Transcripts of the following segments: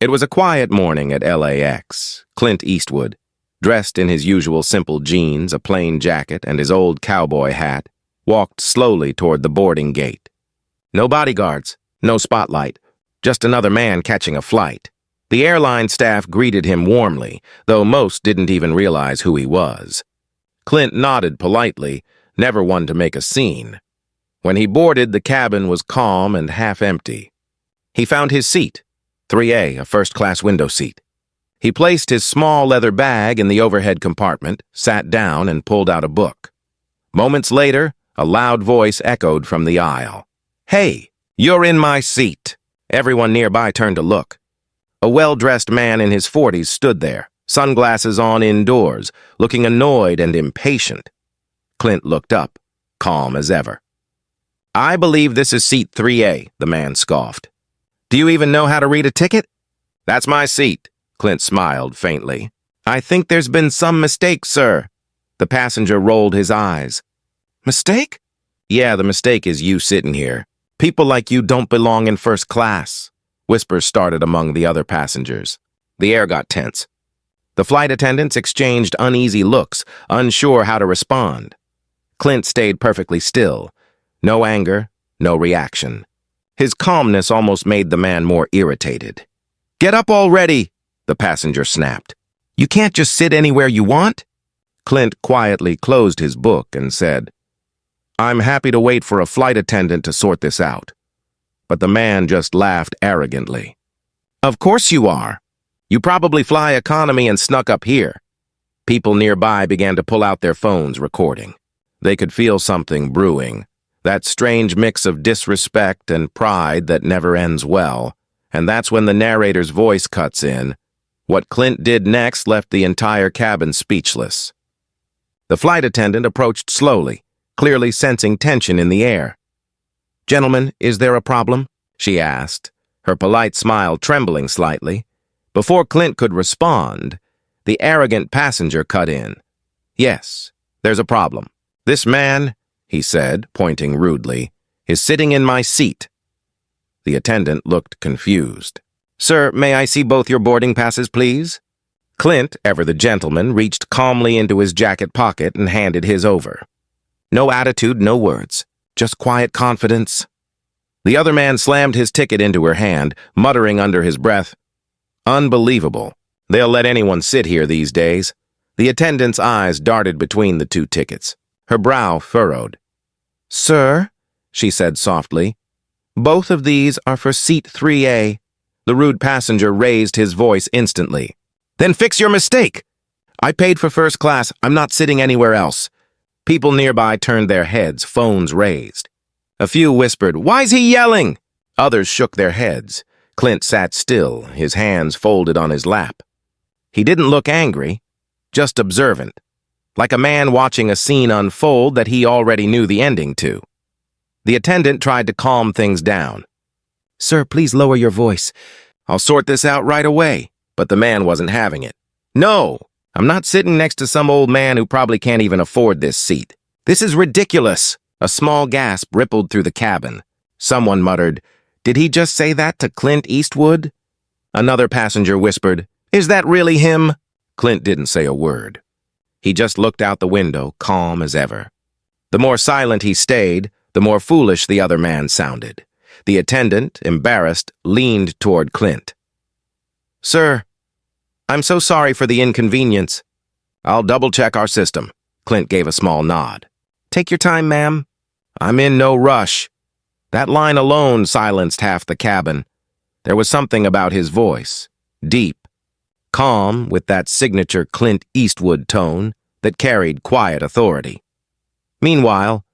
It was a quiet morning at LAX. Clint Eastwood, dressed in his usual simple jeans, a plain jacket, and his old cowboy hat, walked slowly toward the boarding gate. No bodyguards, no spotlight, just another man catching a flight. The airline staff greeted him warmly, though most didn't even realize who he was. Clint nodded politely, never one to make a scene. When he boarded, the cabin was calm and half empty. He found his seat, 3A, a first-class window seat. He placed his small leather bag in the overhead compartment, sat down, and pulled out a book. Moments later, a loud voice echoed from the aisle. "Hey, you're in my seat." Everyone nearby turned to look. A well-dressed man in his 40s stood there, sunglasses on indoors, looking annoyed and impatient. Clint looked up, calm as ever. "I believe this is seat 3A, the man scoffed. "Do you even know how to read a ticket?" "That's my seat," Clint smiled faintly. "I think there's been some mistake, sir." The passenger rolled his eyes. "Mistake?" "Yeah, the mistake is you sitting here. People like you don't belong in first class." Whispers started among the other passengers. The air got tense. The flight attendants exchanged uneasy looks, unsure how to respond. Clint stayed perfectly still. No anger, no reaction. His calmness almost made the man more irritated. "Get up already," the passenger snapped. "You can't just sit anywhere you want." Clint quietly closed his book and said, "I'm happy to wait for a flight attendant to sort this out." But the man just laughed arrogantly. "Of course you are. You probably fly economy and snuck up here." People nearby began to pull out their phones, recording. They could feel something brewing, that strange mix of disrespect and pride that never ends well, and that's when the narrator's voice cuts in. What Clint did next left the entire cabin speechless. The flight attendant approached slowly, clearly sensing tension in the air. "Gentlemen, is there a problem?" she asked, her polite smile trembling slightly. Before Clint could respond, the arrogant passenger cut in. "Yes, there's a problem. This man," he said, pointing rudely, "is sitting in my seat." The attendant looked confused. "Sir, may I see both your boarding passes, please?" Clint, ever the gentleman, reached calmly into his jacket pocket and handed his over. No attitude, no words, just quiet confidence. The other man slammed his ticket into her hand, muttering under his breath, "Unbelievable. They'll let anyone sit here these days." The attendant's eyes darted between the two tickets. Her brow furrowed. "Sir," she said softly, "both of these are for seat 3A. The rude passenger raised his voice instantly. "Then fix your mistake. I paid for first class. I'm not sitting anywhere else." People nearby turned their heads, phones raised. A few whispered, "Why's he yelling?" Others shook their heads. Clint sat still, his hands folded on his lap. He didn't look angry, just observant, like a man watching a scene unfold that he already knew the ending to. The attendant tried to calm things down. "Sir, please lower your voice. I'll sort this out right away." But the man wasn't having it. "No, I'm not sitting next to some old man who probably can't even afford this seat. This is ridiculous." A small gasp rippled through the cabin. Someone muttered, "Did he just say that to Clint Eastwood?" Another passenger whispered, "Is that really him?" Clint didn't say a word. He just looked out the window, calm as ever. The more silent he stayed, the more foolish the other man sounded. The attendant, embarrassed, leaned toward Clint. "Sir, I'm so sorry for the inconvenience." "I'll double-check our system." Clint gave a small nod. "Take your time, ma'am." "I'm in no rush." That line alone silenced half the cabin. There was something about his voice, deep, calm, with that signature Clint Eastwood tone that carried quiet authority. Meanwhile,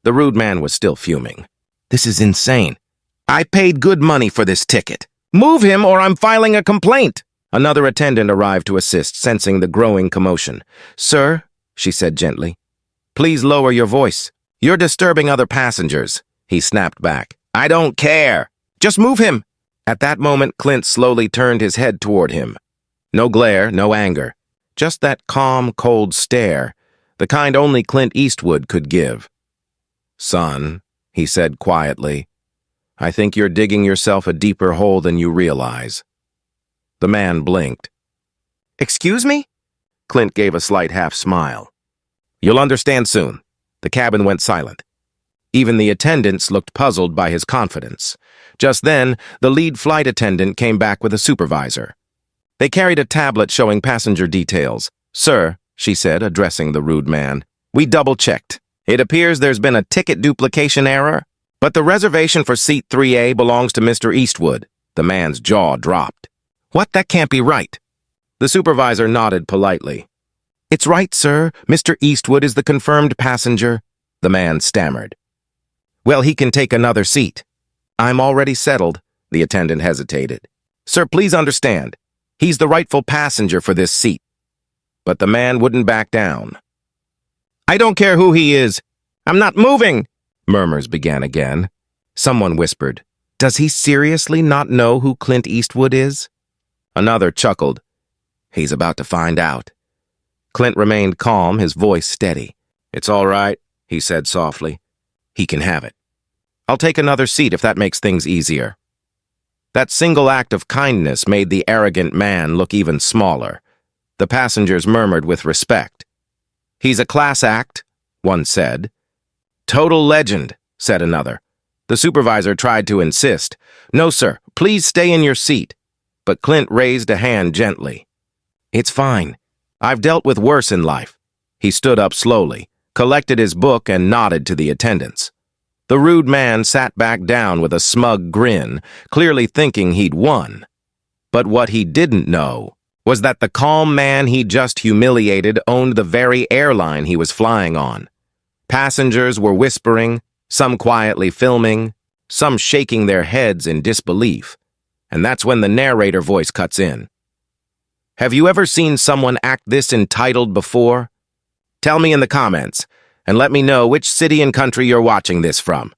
the rude man was still fuming. "This is insane. I paid good money for this ticket. Move him or I'm filing a complaint." Another attendant arrived to assist, sensing the growing commotion. "Sir," she said gently, "please lower your voice. You're disturbing other passengers." He snapped back. "I don't care. Just move him." At that moment, Clint slowly turned his head toward him. No glare, no anger. Just that calm, cold stare, the kind only Clint Eastwood could give. "Son," he said quietly, "I think you're digging yourself a deeper hole than you realize." The man blinked. "Excuse me?" Clint gave a slight half-smile. "You'll understand soon." The cabin went silent. Even the attendants looked puzzled by his confidence. Just then, the lead flight attendant came back with a supervisor. They carried a tablet showing passenger details. "Sir," she said, addressing the rude man, "we double-checked. It appears there's been a ticket duplication error, but the reservation for seat 3A belongs to Mr. Eastwood." The man's jaw dropped. "What? That can't be right." The supervisor nodded politely. "It's right, sir. Mr. Eastwood is the confirmed passenger," the man stammered. "Well, he can take another seat." "I'm already settled," the attendant hesitated. "Sir, please understand. He's the rightful passenger for this seat." But the man wouldn't back down. "I don't care who he is. I'm not moving," murmurs began again. Someone whispered, "Does he seriously not know who Clint Eastwood is?" Another chuckled. "He's about to find out." Clint remained calm, his voice steady. "It's all right," he said softly. "He can have it. I'll take another seat if that makes things easier." That single act of kindness made the arrogant man look even smaller. The passengers murmured with respect. "He's a class act," one said. "Total legend," said another. The supervisor tried to insist. "No, sir, please stay in your seat." But Clint raised a hand gently. "It's fine. I've dealt with worse in life." He stood up slowly, collected his book, and nodded to the attendants. The rude man sat back down with a smug grin, clearly thinking he'd won. But what he didn't know was that the calm man he just humiliated owned the very airline he was flying on. Passengers were whispering, some quietly filming, some shaking their heads in disbelief. And that's when the narrator voice cuts in. "Have you ever seen someone act this entitled before? Tell me in the comments, and let me know which city and country you're watching this from."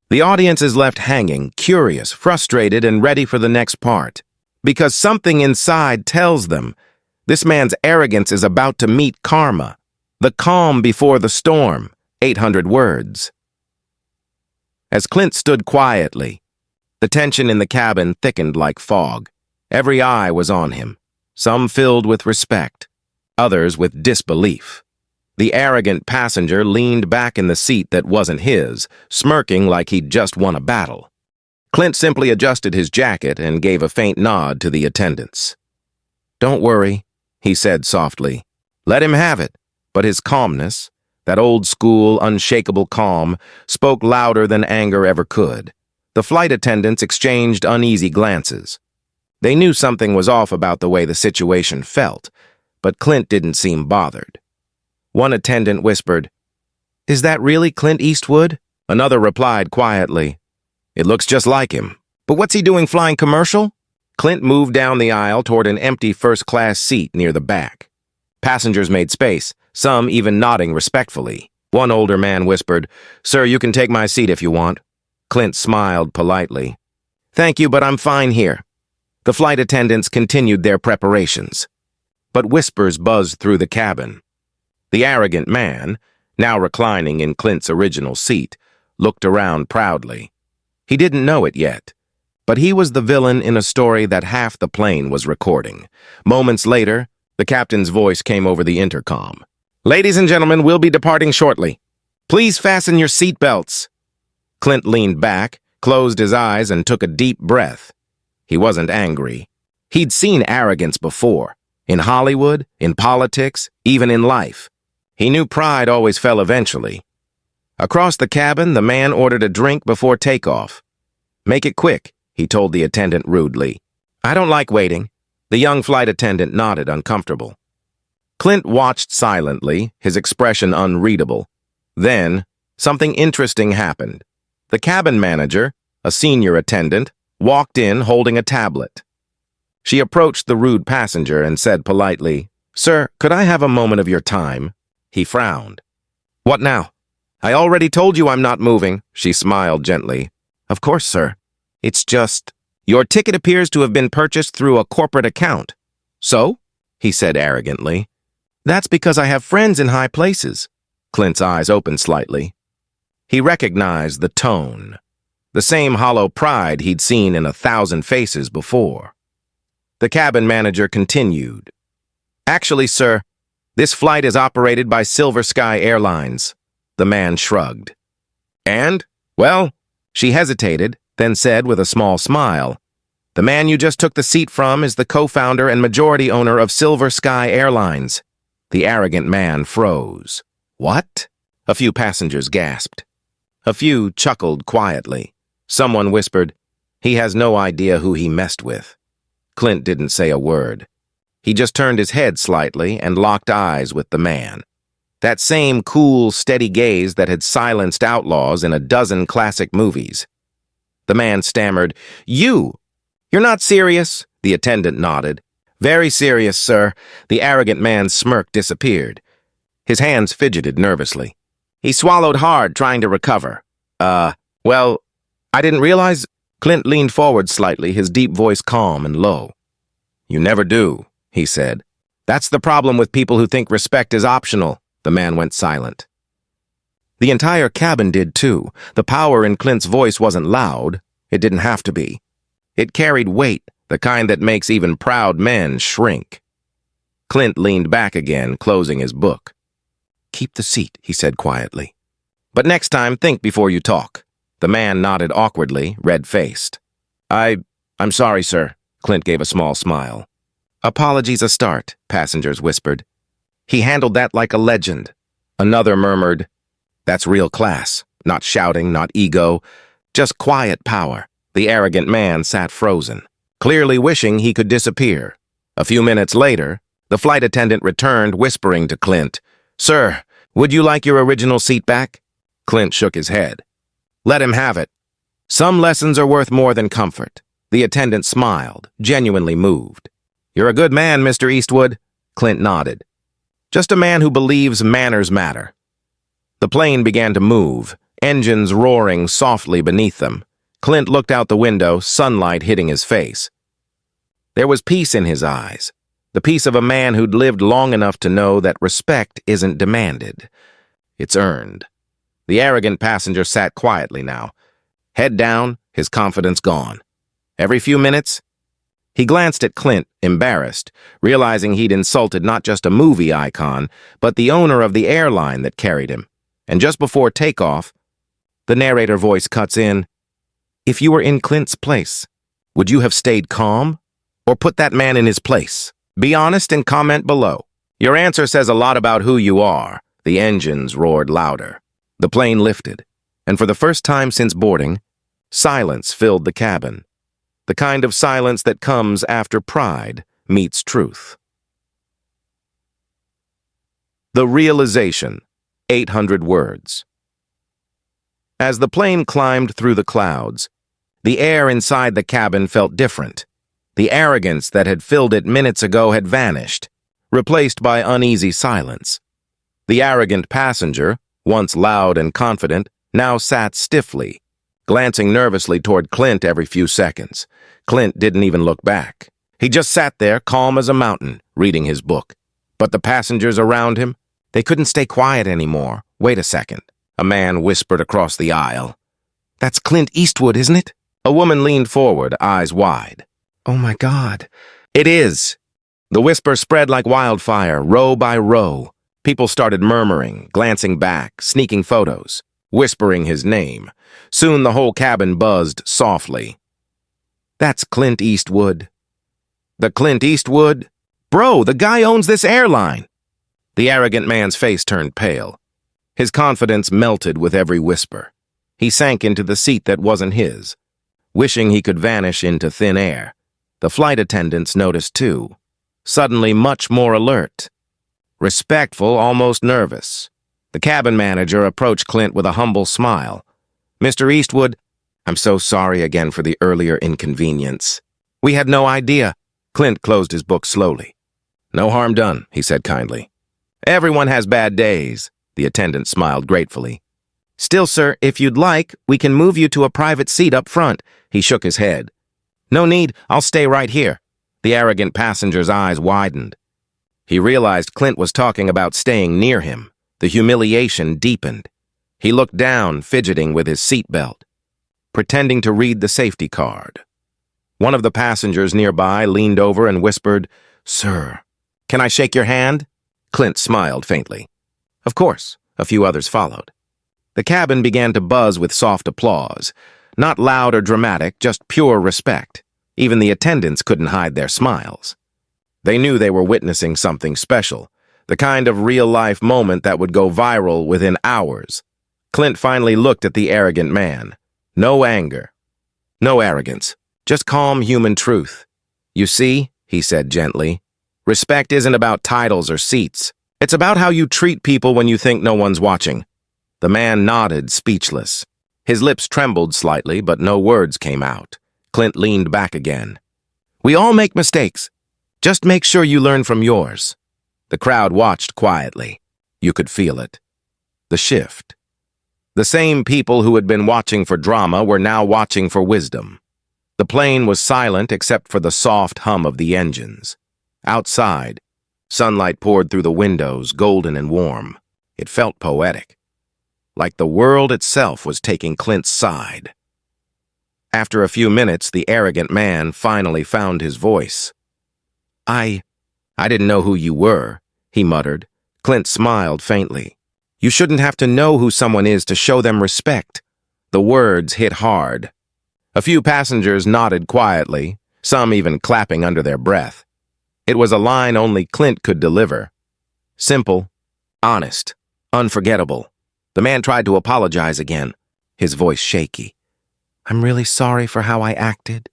The audience is left hanging, curious, frustrated, and ready for the next part. Because something inside tells them this man's arrogance is about to meet karma. The calm before the storm, 800 words. As Clint stood quietly, the tension in the cabin thickened like fog. Every eye was on him, some filled with respect, others with disbelief. The arrogant passenger leaned back in the seat that wasn't his, smirking like he'd just won a battle. Clint simply adjusted his jacket and gave a faint nod to the attendants. "Don't worry," he said softly. "Let him have it." But his calmness, that old-school, unshakable calm, spoke louder than anger ever could. The flight attendants exchanged uneasy glances. They knew something was off about the way the situation felt, but Clint didn't seem bothered. One attendant whispered, "Is that really Clint Eastwood?" Another replied quietly, "It looks just like him. But what's he doing flying commercial?" Clint moved down the aisle toward an empty first-class seat near the back. Passengers made space, some even nodding respectfully. One older man whispered, "Sir, you can take my seat if you want." Clint smiled politely. "Thank you, but I'm fine here." The flight attendants continued their preparations. But whispers buzzed through the cabin. The arrogant man, now reclining in Clint's original seat, looked around proudly. He didn't know it yet, but he was the villain in a story that half the plane was recording. Moments later, the captain's voice came over the intercom. "Ladies and gentlemen, we'll be departing shortly. Please fasten your seat belts." Clint leaned back, closed his eyes, and took a deep breath. He wasn't angry. He'd seen arrogance before, in Hollywood, in politics, even in life. He knew pride always fell eventually. Across the cabin, the man ordered a drink before takeoff. "Make it quick," he told the attendant rudely. "I don't like waiting." The young flight attendant nodded, uncomfortable. Clint watched silently, his expression unreadable. Then, something interesting happened. The cabin manager, a senior attendant, walked in holding a tablet. She approached the rude passenger and said politely, "Sir, could I have a moment of your time?" He frowned. "What now?" "I already told you I'm not moving," she smiled gently. "Of course, sir. It's just, your ticket appears to have been purchased through a corporate account." "So?" he said arrogantly. "That's because I have friends in high places." Clint's eyes opened slightly. He recognized the tone, the same hollow pride he'd seen in 1,000 faces before. The cabin manager continued. Actually, sir, this flight is operated by Silver Sky Airlines. The man shrugged. And? Well, she hesitated, then said with a small smile, the man you just took the seat from is the co-founder and majority owner of Silver Sky Airlines. The arrogant man froze. What? A few passengers gasped. A few chuckled quietly. Someone whispered, he has no idea who he messed with. Clint didn't say a word. He just turned his head slightly and locked eyes with the man. That same cool, steady gaze that had silenced outlaws in a dozen classic movies. The man stammered, You're not serious? The attendant nodded. Very serious, sir. The arrogant man's smirk disappeared. His hands fidgeted nervously. He swallowed hard, trying to recover. Well, I didn't realize... Clint leaned forward slightly, his deep voice calm and low. You never do, he said. That's the problem with people who think respect is optional. The man went silent. The entire cabin did too. The power in Clint's voice wasn't loud. It didn't have to be. It carried weight, the kind that makes even proud men shrink. Clint leaned back again, closing his book. Keep the seat, he said quietly. But next time, think before you talk. The man nodded awkwardly, red-faced. I'm sorry, sir. Clint gave a small smile. Apologies a start, passengers whispered. He handled that like a legend. Another murmured, that's real class. Not shouting, not ego, just quiet power. The arrogant man sat frozen, clearly wishing he could disappear. A few minutes later, the flight attendant returned, whispering to Clint, Sir, would you like your original seat back? Clint shook his head. Let him have it. Some lessons are worth more than comfort. The attendant smiled, genuinely moved. You're a good man, Mr. Eastwood. Clint nodded. Just a man who believes manners matter. The plane began to move, engines roaring softly beneath them. Clint looked out the window, sunlight hitting his face. There was peace in his eyes, the peace of a man who'd lived long enough to know that respect isn't demanded. It's earned. The arrogant passenger sat quietly now, head down, his confidence gone. Every few minutes, he glanced at Clint, embarrassed, realizing he'd insulted not just a movie icon, but the owner of the airline that carried him. And just before takeoff, the narrator voice cuts in, If you were in Clint's place, would you have stayed calm or put that man in his place? Be honest and comment below. Your answer says a lot about who you are. The engines roared louder. The plane lifted, and for the first time since boarding, silence filled the cabin. The kind of silence that comes after pride meets truth. The realization, 800 words. As the plane climbed through the clouds, the air inside the cabin felt different. The arrogance that had filled it minutes ago had vanished, replaced by uneasy silence. The arrogant passenger, once loud and confident, now sat stiffly, glancing nervously toward Clint every few seconds. Clint didn't even look back. He just sat there, calm as a mountain, reading his book. But the passengers around him, they couldn't stay quiet anymore. Wait a second. A man whispered across the aisle. That's Clint Eastwood, isn't it? A woman leaned forward, eyes wide. Oh my God. It is. The whisper spread like wildfire, row by row. People started murmuring, glancing back, sneaking photos, whispering his name. Soon the whole cabin buzzed softly. That's Clint Eastwood. The Clint Eastwood? Bro, the guy owns this airline. The arrogant man's face turned pale. His confidence melted with every whisper. He sank into the seat that wasn't his, wishing he could vanish into thin air. The flight attendants noticed too, suddenly much more alert. Respectful, almost nervous. The cabin manager approached Clint with a humble smile. Mr. Eastwood, I'm so sorry again for the earlier inconvenience. We had no idea. Clint closed his book slowly. No harm done, he said kindly. Everyone has bad days. The attendant smiled gratefully. Still, sir, if you'd like, we can move you to a private seat up front. He shook his head. No need, I'll stay right here. The arrogant passenger's eyes widened. He realized Clint was talking about staying near him. The humiliation deepened. He looked down, fidgeting with his seatbelt, pretending to read the safety card. One of the passengers nearby leaned over and whispered, "Sir, can I shake your hand?" Clint smiled faintly. Of course, a few others followed. The cabin began to buzz with soft applause. Not loud or dramatic, just pure respect. Even the attendants couldn't hide their smiles. They knew they were witnessing something special, the kind of real-life moment that would go viral within hours. Clint finally looked at the arrogant man. No anger. No arrogance. Just calm human truth. "You see," he said gently, "respect isn't about titles or seats. It's about how you treat people when you think no one's watching." The man nodded, speechless. His lips trembled slightly, but no words came out. Clint leaned back again. "We all make mistakes. Just make sure you learn from yours." The crowd watched quietly. You could feel it. The shift. The same people who had been watching for drama were now watching for wisdom. The plane was silent except for the soft hum of the engines. Outside, sunlight poured through the windows, golden and warm. It felt poetic. Like the world itself was taking Clint's side. After a few minutes, the arrogant man finally found his voice. I didn't know who you were," he muttered. Clint smiled faintly. "You shouldn't have to know who someone is to show them respect." The words hit hard. A few passengers nodded quietly, some even clapping under their breath. It was a line only Clint could deliver. Simple, honest, unforgettable. The man tried to apologize again, his voice shaky. "I'm really sorry for how I acted."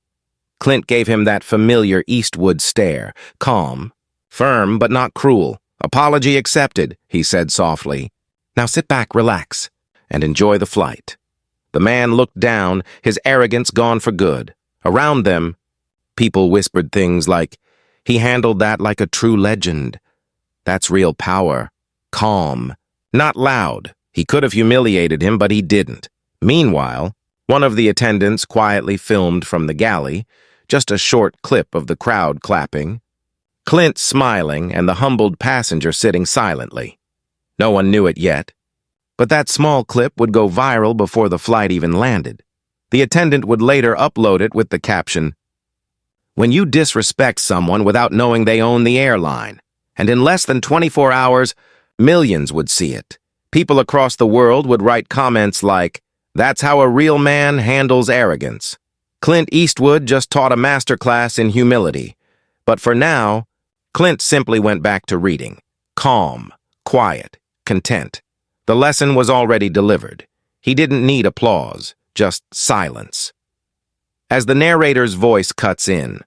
Clint gave him that familiar Eastwood stare, calm, firm but not cruel. "Apology accepted," he said softly. "Now sit back, relax, and enjoy the flight." The man looked down, his arrogance gone for good. Around them, people whispered things like, "He handled that like a true legend." That's real power. Calm. Not loud. He could have humiliated him, but he didn't. Meanwhile, one of the attendants quietly filmed from the galley, just a short clip of the crowd clapping, Clint smiling and the humbled passenger sitting silently. No one knew it yet, but that small clip would go viral before the flight even landed. The attendant would later upload it with the caption, "When you disrespect someone without knowing they own the airline," and in less than 24 hours, millions would see it. People across the world would write comments like, "That's how a real man handles arrogance." Clint Eastwood just taught a masterclass in humility. But for now, Clint simply went back to reading. Calm, quiet, content. The lesson was already delivered. He didn't need applause, just silence. As the narrator's voice cuts in,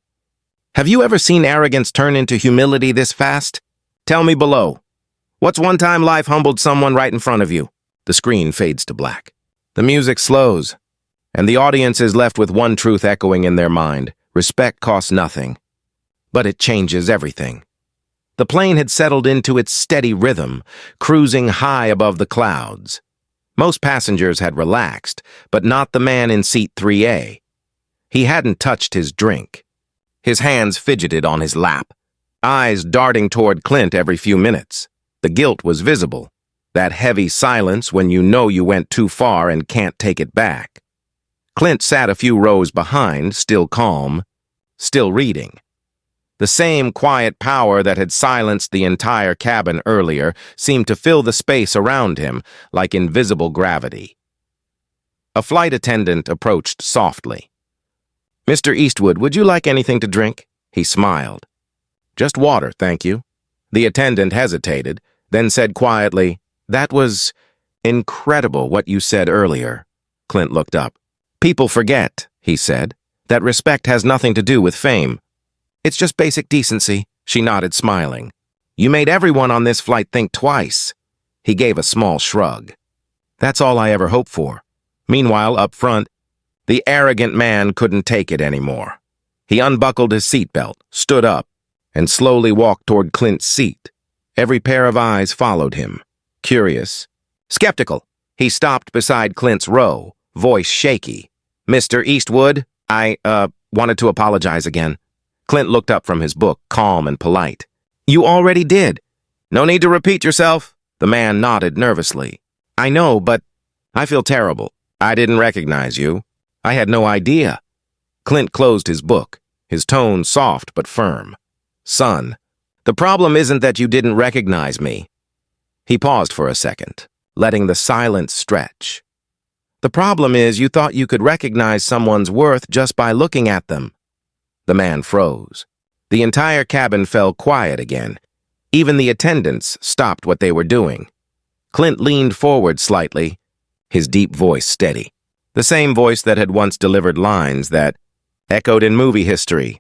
"Have you ever seen arrogance turn into humility this fast? Tell me below. What's one time life humbled someone right in front of you?" The screen fades to black. The music slows, and the audience is left with one truth echoing in their mind. Respect costs nothing, but it changes everything. The plane had settled into its steady rhythm, cruising high above the clouds. Most passengers had relaxed, but not the man in seat 3A. He hadn't touched his drink. His hands fidgeted on his lap, eyes darting toward Clint every few minutes. The guilt was visible, that heavy silence when you know you went too far and can't take it back. Clint sat a few rows behind, still calm, still reading. The same quiet power that had silenced the entire cabin earlier seemed to fill the space around him like invisible gravity. A flight attendant approached softly. "Mr. Eastwood, would you like anything to drink?" He smiled. "Just water, thank you." The attendant hesitated, then said quietly, "That was incredible what you said earlier." Clint looked up. "People forget," he said, "that respect has nothing to do with fame. It's just basic decency." She nodded, smiling. "You made everyone on this flight think twice." He gave a small shrug. "That's all I ever hoped for." Meanwhile, up front, the arrogant man couldn't take it anymore. He unbuckled his seatbelt, stood up, and slowly walked toward Clint's seat. Every pair of eyes followed him, curious, skeptical. He stopped beside Clint's row, voice shaky. "Mr. Eastwood, I wanted to apologize again." Clint looked up from his book, calm and polite. "You already did. No need to repeat yourself." The man nodded nervously. "I know, but I feel terrible. I didn't recognize you. I had no idea." Clint closed his book, his tone soft but firm. "Son, the problem isn't that you didn't recognize me." He paused for a second, letting the silence stretch. "The problem is you thought you could recognize someone's worth just by looking at them." The man froze. The entire cabin fell quiet again. Even the attendants stopped what they were doing. Clint leaned forward slightly, his deep voice steady. The same voice that had once delivered lines that echoed in movie history.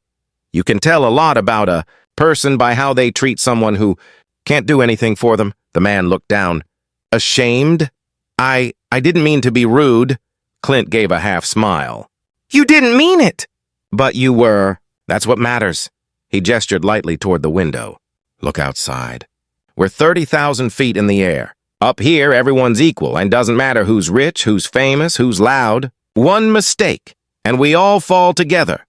"You can tell a lot about a person by how they treat someone who can't do anything for them." The man looked down. "Ashamed? I didn't mean to be rude." Clint gave a half smile. "You didn't mean it!" "But you were. That's what matters." He gestured lightly toward the window. "Look outside. We're 30,000 feet in the air. Up here, everyone's equal, and doesn't matter who's rich, who's famous, who's loud. One mistake, and we all fall together."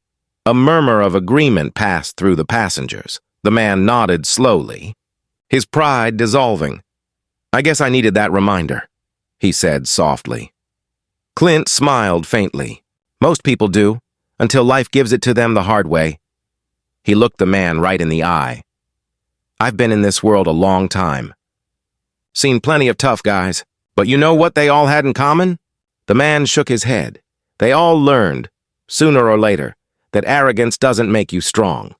A murmur of agreement passed through the passengers. The man nodded slowly, his pride dissolving. "I guess I needed that reminder," he said softly. Clint smiled faintly. Most people do, until life gives it to them the hard way. He looked the man right in the eye. "I've been in this world a long time. Seen plenty of tough guys, but you know what they all had in common?" The man shook his head. "They all learned, sooner or later, that arrogance doesn't make you strong.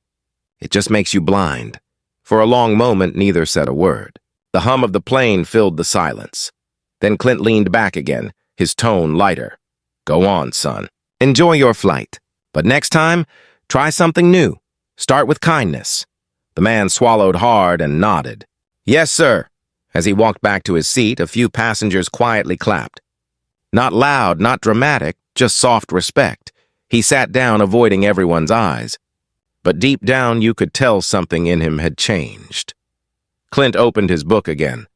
It just makes you blind." For a long moment, neither said a word. The hum of the plane filled the silence. Then Clint leaned back again, his tone lighter. "Go on, son. Enjoy your flight. But next time, try something new. Start with kindness." The man swallowed hard and nodded. "Yes, sir." As he walked back to his seat, a few passengers quietly clapped. Not loud, not dramatic, just soft respect. He sat down, avoiding everyone's eyes. But deep down, you could tell something in him had changed. Clint opened his book again.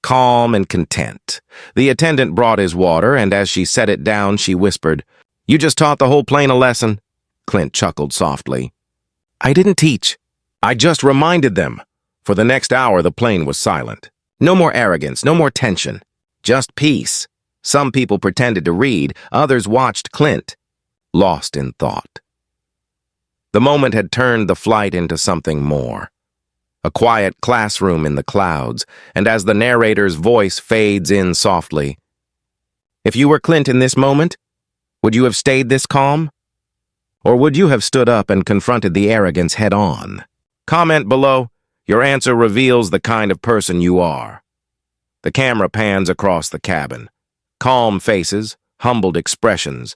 Calm and content. The attendant brought his water, and as she set it down, she whispered, "You just taught the whole plane a lesson." Clint chuckled softly. "I didn't teach. I just reminded them." For the next hour, the plane was silent. No more arrogance, no more tension. Just peace. Some people pretended to read, others watched Clint, lost in thought. The moment had turned the flight into something more. A quiet classroom in the clouds, and as the narrator's voice fades in softly, "If you were Clint in this moment, would you have stayed this calm? Or would you have stood up and confronted the arrogance head-on? Comment below. Your answer reveals the kind of person you are." The camera pans across the cabin. Calm faces, humbled expressions.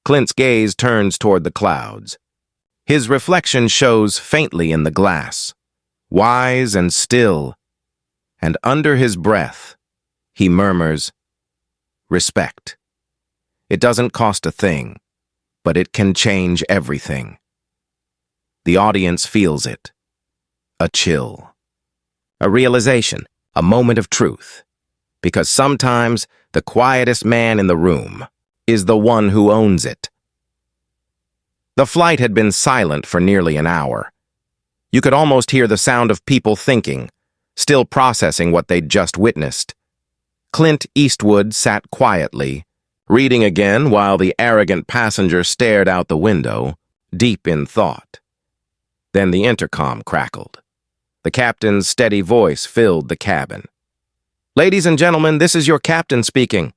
Clint's gaze turns toward the clouds. His reflection shows faintly in the glass, wise and still, and under his breath, he murmurs, "Respect. It doesn't cost a thing, but it can change everything." The audience feels it. A chill. A realization, a moment of truth. Because sometimes the quietest man in the room is the one who owns it. The flight had been silent for nearly an hour. You could almost hear the sound of people thinking, still processing what they'd just witnessed. Clint Eastwood sat quietly, reading again while the arrogant passenger stared out the window, deep in thought. Then the intercom crackled. The captain's steady voice filled the cabin. "Ladies and gentlemen, this is your captain speaking.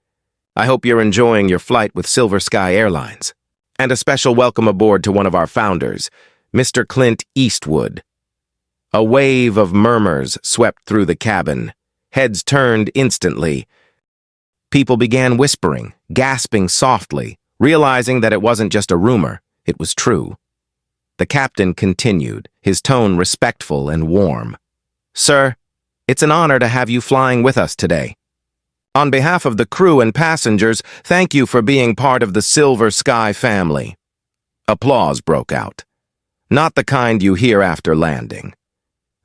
I hope you're enjoying your flight with Silver Sky Airlines. And a special welcome aboard to one of our founders, Mr. Clint Eastwood." A wave of murmurs swept through the cabin. Heads turned instantly. People began whispering, gasping softly, realizing that it wasn't just a rumor, it was true. The captain continued, his tone respectful and warm. "Sir, it's an honor to have you flying with us today. On behalf of the crew and passengers, thank you for being part of the Silver Sky family." Applause broke out. Not the kind you hear after landing.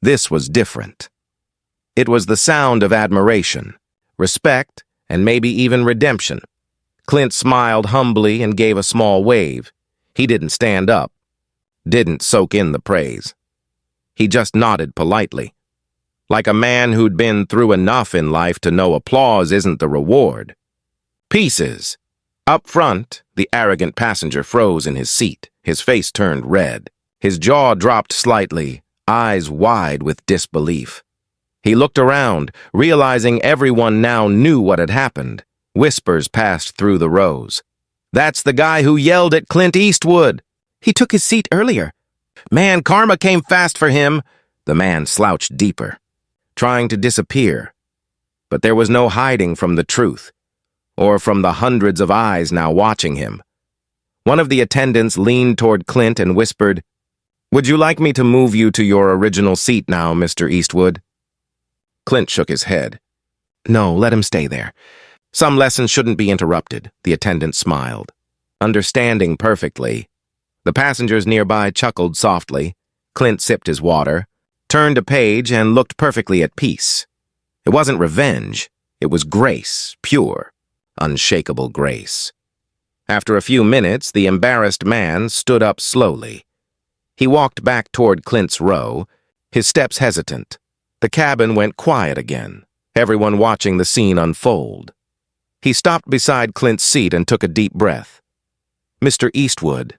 This was different. It was the sound of admiration, respect, and maybe even redemption. Clint smiled humbly and gave a small wave. He didn't stand up, didn't soak in the praise. He just nodded politely, like a man who'd been through enough in life to know applause isn't the reward. Pieces. Up front, The arrogant passenger froze in his seat, his face turned red. His jaw dropped slightly, eyes wide with disbelief. He looked around, realizing everyone now knew what had happened. Whispers passed through the rows. "That's the guy who yelled at Clint Eastwood. He took his seat earlier. Man, karma came fast for him." The man slouched deeper, trying to disappear. But there was no hiding from the truth, or from the hundreds of eyes now watching him. One of the attendants leaned toward Clint and whispered, "Would you like me to move you to your original seat now, Mr. Eastwood?" Clint shook his head. "No, let him stay there. Some lessons shouldn't be interrupted," the attendant smiled, understanding perfectly. The passengers nearby chuckled softly. Clint sipped his water, turned a page, and looked perfectly at peace. It wasn't revenge. It was grace, pure, unshakable grace. After a few minutes, the embarrassed man stood up slowly. He walked back toward Clint's row, his steps hesitant. The cabin went quiet again, everyone watching the scene unfold. He stopped beside Clint's seat and took a deep breath. "Mr. Eastwood."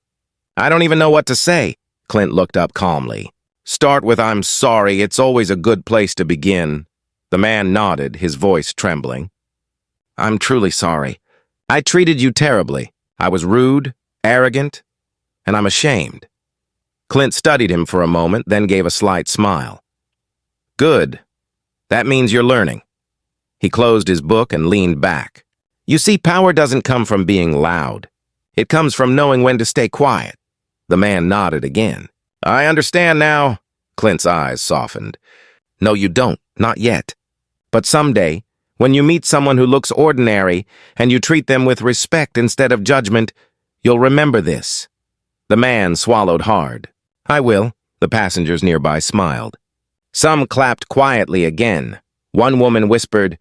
"I don't even know what to say." Clint looked up calmly. "Start with 'I'm sorry.' It's always a good place to begin." The man nodded, his voice trembling. "I'm truly sorry. I treated you terribly. I was rude, arrogant, and I'm ashamed." Clint studied him for a moment, then gave a slight smile. "Good. That means you're learning." He closed his book and leaned back. "You see, power doesn't come from being loud. It comes from knowing when to stay quiet." The man nodded again. "I understand now." Clint's eyes softened. "No, you don't. Not yet. But someday, when you meet someone who looks ordinary and you treat them with respect instead of judgment, you'll remember this." The man swallowed hard. "I will." The passengers nearby smiled. Some clapped quietly again. One woman whispered,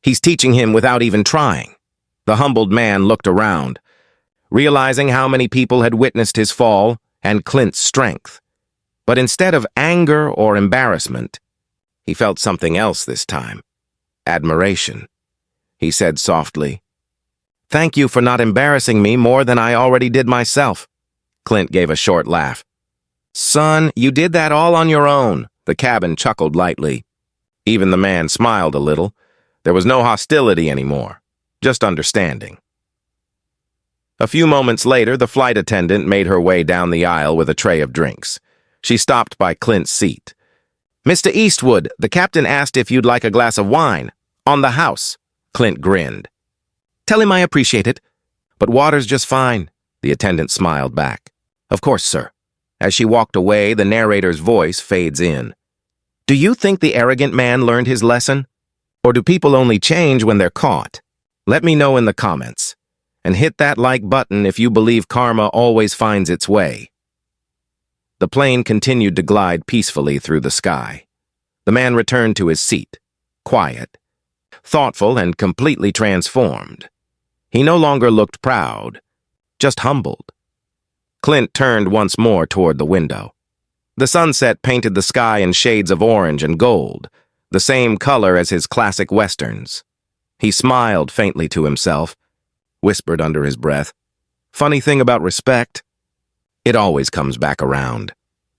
"He's teaching him without even trying." The humbled man looked around, realizing how many people had witnessed his fall and Clint's strength. But instead of anger or embarrassment, he felt something else this time. Admiration. He said softly, "Thank you for not embarrassing me more than I already did myself." Clint gave a short laugh. "Son, you did that all on your own." The cabin chuckled lightly. Even the man smiled a little. There was no hostility anymore, just understanding. A few moments later, the flight attendant made her way down the aisle with a tray of drinks. She stopped by Clint's seat. "Mr. Eastwood, the captain asked if you'd like a glass of wine. On the house." Clint grinned. "Tell him I appreciate it. But water's just fine." The attendant smiled back. "Of course, sir." As she walked away, the narrator's voice fades in. "Do you think the arrogant man learned his lesson? Or do people only change when they're caught? Let me know in the comments. And hit that like button if you believe karma always finds its way." The plane continued to glide peacefully through the sky. The man returned to his seat, quiet, thoughtful, and completely transformed. He no longer looked proud, just humbled. Clint turned once more toward the window. The sunset painted the sky in shades of orange and gold, the same color as his classic westerns. He smiled faintly to himself, whispered under his breath, "Funny thing about respect, it always comes back around."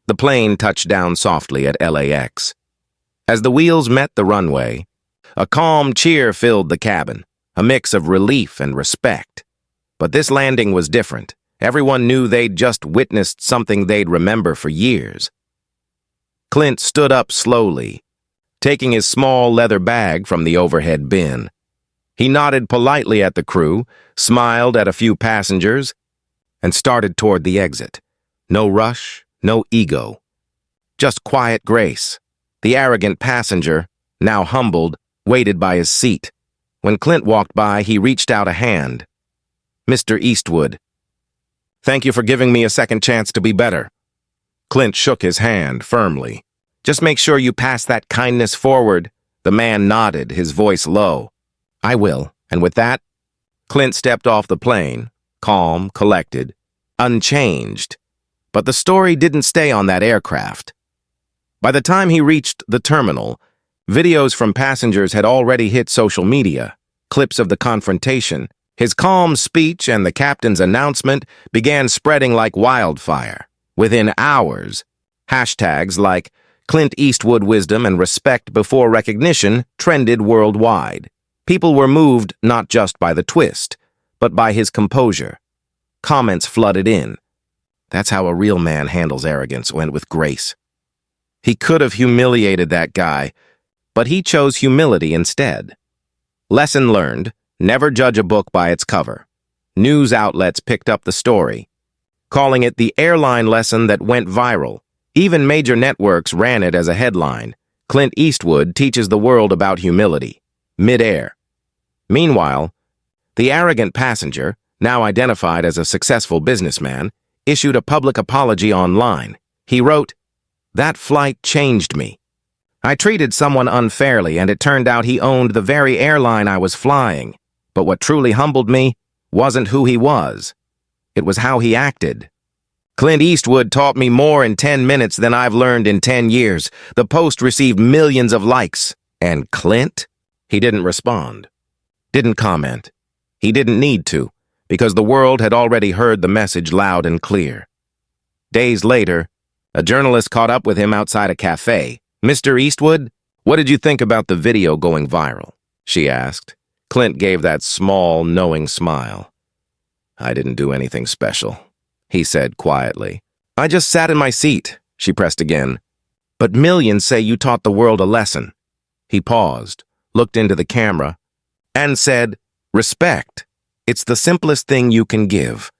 The plane touched down softly at LAX. As the wheels met the runway, a calm cheer filled the cabin, a mix of relief and respect. But this landing was different. Everyone knew they'd just witnessed something they'd remember for years. Clint stood up slowly, taking his small leather bag from the overhead bin. He nodded politely at the crew, smiled at a few passengers, and started toward the exit. No rush, no ego. Just quiet grace. The arrogant passenger, now humbled, waited by his seat. When Clint walked by, he reached out a hand. "Mr. Eastwood, thank you for giving me a second chance to be better." Clint shook his hand firmly. "Just make sure you pass that kindness forward." The man nodded, his voice low. "I will." And with that, Clint stepped off the plane, calm, collected, unchanged. But the story didn't stay on that aircraft. By the time he reached the terminal, videos from passengers had already hit social media, clips of the confrontation, His calm speech and the captain's announcement began spreading like wildfire. Within hours, hashtags like Clint Eastwood wisdom and respect before recognition trended worldwide. People were moved not just by the twist, but by his composure. Comments flooded in. That's how a real man handles arrogance, went with grace. He could have humiliated that guy, but he chose humility instead. Lesson learned, never judge a book by its cover. News outlets picked up the story, calling it the airline lesson that went viral. Even major networks ran it as a headline. Clint Eastwood teaches the world about humility. Mid-air. Meanwhile, the arrogant passenger, now identified as a successful businessman, issued a public apology online. He wrote, "That flight changed me. I treated someone unfairly, and it turned out he owned the very airline I was flying. But what truly humbled me wasn't who he was. It was how he acted. Clint Eastwood taught me more in 10 minutes than I've learned in 10 years. The post received millions of likes. And Clint?" He didn't respond. Didn't comment. He didn't need to, because the world had already heard the message loud and clear. Days later, a journalist caught up with him outside a cafe. "Mr. Eastwood, what did you think about the video going viral?" she asked. Clint gave that small, knowing smile. "I didn't do anything special," he said quietly. "I just sat in my seat," she pressed again. "But millions say you taught the world a lesson." He paused, looked into the camera, and said, "Respect. It's the simplest thing you can give,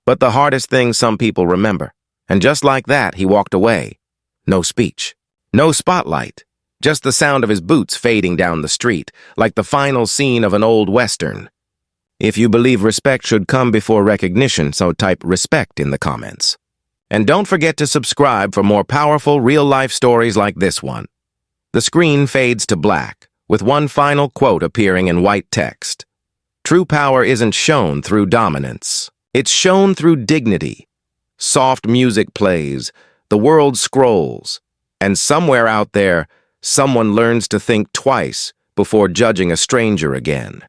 but the hardest thing some people remember." And just like that, he walked away. No speech. No spotlight. Just the sound of his boots fading down the street, like the final scene of an old Western. If you believe respect should come before recognition, so type respect in the comments. And don't forget to subscribe for more powerful real-life stories like this one. The screen fades to black, with one final quote appearing in white text. True power isn't shown through dominance. It's shown through dignity. Soft music plays, the world scrolls, and somewhere out there, someone learns to think twice before judging a stranger again.